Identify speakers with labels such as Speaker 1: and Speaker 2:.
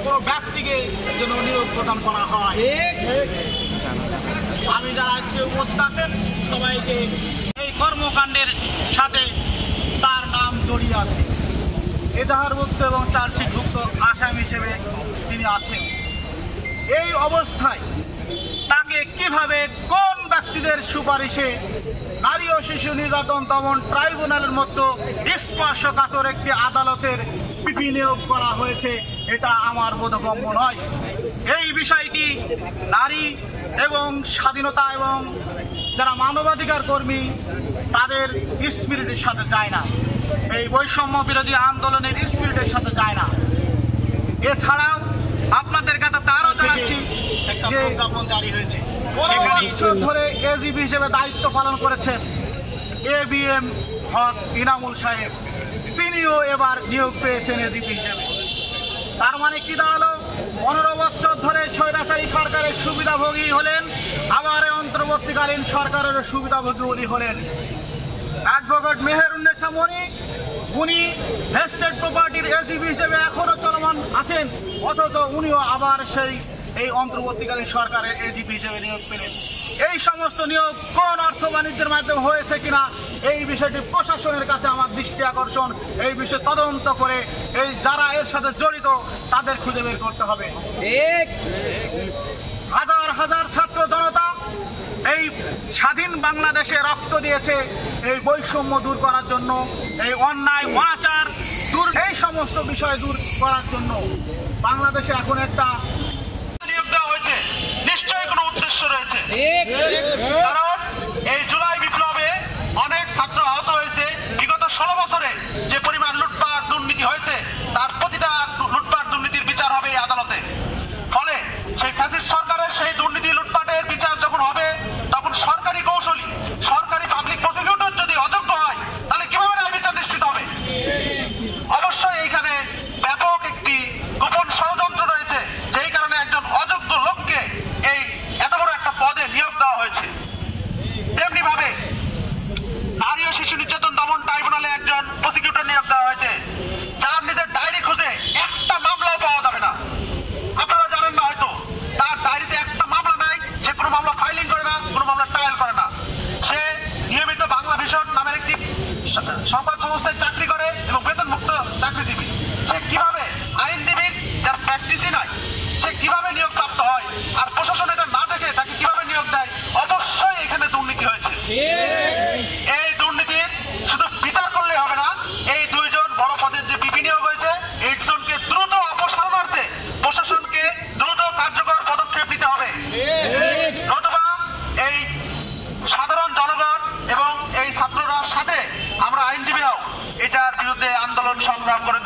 Speaker 1: কোনো ব্যক্তিকে যেন নিয়োগ প্রদান করা হয়। আমি যারা আজকে উপস্থিত আছেন সবাইকে এই কর্মকাণ্ডের সাথে তার নাম জড়িয়ে আছে, এজাহারভুক্ত এবং চার্জশিটভুক্ত আসামি হিসেবে তিনি আছেন। এই অবস্থায় তাকে কিভাবে কোন ব্যক্তিদের সুপারিশে নারী ও শিশু নির্যাতন দমন ট্রাইব্যুনালের মতো স্পর্শকাতর একটি আদালতের পিপি নিয়োগ করা হয়েছে এটা আমার বোধগম্য নয়। এই বিষয়টি নারী এবং স্বাধীনতা এবং যারা মানবাধিকার কর্মী তাদের স্পিরিটের সাথে যায় না, এই বৈষম্য বিরোধী আন্দোলনের স্পিরিটের সাথে যায় না। এছাড়াও আপনাদের কাছে আরো জানাচ্ছি যে জারি হয়েছে 15 বছর ধরে এজিপি হিসেবে দায়িত্ব পালন করেছেন ABM হক ইনামুল সাহেব, তিনিও এবার নিয়োগ পেয়েছেন এজিপি হিসেবে। তার মানে কি দাঁড়ালো, 15 বছর ধরে স্বৈরাচারী সরকারের সুবিধাভোগী হলেন, আবার অন্তর্বর্তীকালীন সরকারের সুবিধাভোগী উনি হলেন। অ্যাডভোকেট মেহেরুন্নেছা মনি, উনি ভেস্টেড প্রপার্টির এজিপি হিসেবে এখনো চলমান আছেন, অথচ উনিও আবার এই অন্তর্বর্তীকালীন সরকারের এজিপি হিসেবে নিয়োগ পেলেন। এই সমস্ত নিয়োগ কোন অর্থ বাণিজ্যের মাধ্যমে হয়েছে কিনা এই বিষয়টি প্রশাসনের কাছে আমার দৃষ্টি আকর্ষণ। এই বিষয়ে তদন্ত করে এই যারা এর সাথে জড়িত তাদের খুঁজে বের করতে হবে। হাজার হাজার ছাত্র জনতা এই স্বাধীন বাংলাদেশে রক্ত দিয়েছে এই বৈষম্য দূর করার জন্য, এই অন্যায় অনাচার দূর, এই সমস্ত বিষয় দূর করার জন্য। বাংলাদেশে এখন একটা নিয়োগ দেওয়া হয়েছে, নিশ্চয়ই কোনো উদ্দেশ্য রয়েছে, কারণ এই জুলাই বিপ্লবে অনেক ছাত্র আহত হয়েছে। বিগত 16 বছরে যে পরিমাণ লুটপাট দুর্নীতি হয়েছে তার প্রতিটা লুটপাট দুর্নীতির বিচার হবে এই আদালতে। ফলে সেই ফ্যাসিস্ট সরকারের সেই দুর্নীতি লুটপাটের বিচার যখন হবে তখন সরকারি কৌশলী, সরকারি পাবলিক প্রসিকিউটর যদি অযোগ্য হয় তাহলে কিভাবে ন্যায় বিচার নিশ্চিত হবে? অবশ্যই এইখানে ব্যাপক একটি গোপন ষড়যন্ত্র রয়েছে, যেই কারণে একজন অযোগ্য লোককে এই এত বড় একটা পদে নিয়োগ দেওয়া হয়েছে। তেমনি ভাবে নারী ও শিশু নির্যাতন দমন ট্রাইব্যুনালে একজন প্রসিকিউটর নিয়োগ দেওয়া হয়েছে, যার নিজের ডায়েরি খুঁজে একটা মামলাও পাওয়া যাবে না। আপনারা জানেন না হয়তো, তার ডায়েরিতে একটা মামলা নাই, সে কোনো মামলা ফাইলিং করে না, কোনো মামলা ট্রায়াল করে না। সে নিয়মিত বাংলা ভিশন নামের একটি সংবাদ সংস্থায় চাকরি করে এবং বেতনমুক্ত চাকরিজীবী। সে কিভাবে আইনজীবী যার প্র্যাকটিসই নাই, সে কিভাবে নিয়োগ প্রাপ্ত হয়? আর প্রশাসন এটা না দেখে তাকে কিভাবে নিয়োগ দেয়? অবশ্যই এখানে দুর্নীতি হয়েছে। এই দুর্নীতির শুধু বিচার করলে হবে না, এই দুইজন বড় পদের যে পিপি নিয়োগ হয়েছে এই দুজনকে দ্রুত অপসারণার্থে প্রশাসনকে দ্রুত কার্যকর পদক্ষেপ নিতে হবে। নতুবা এই সাধারণ জনগণ এবং এই ছাত্ররা সাথে আমরা আইনজীবীরাও এটার বিরুদ্ধে আন্দোলন সংগ্রাম করে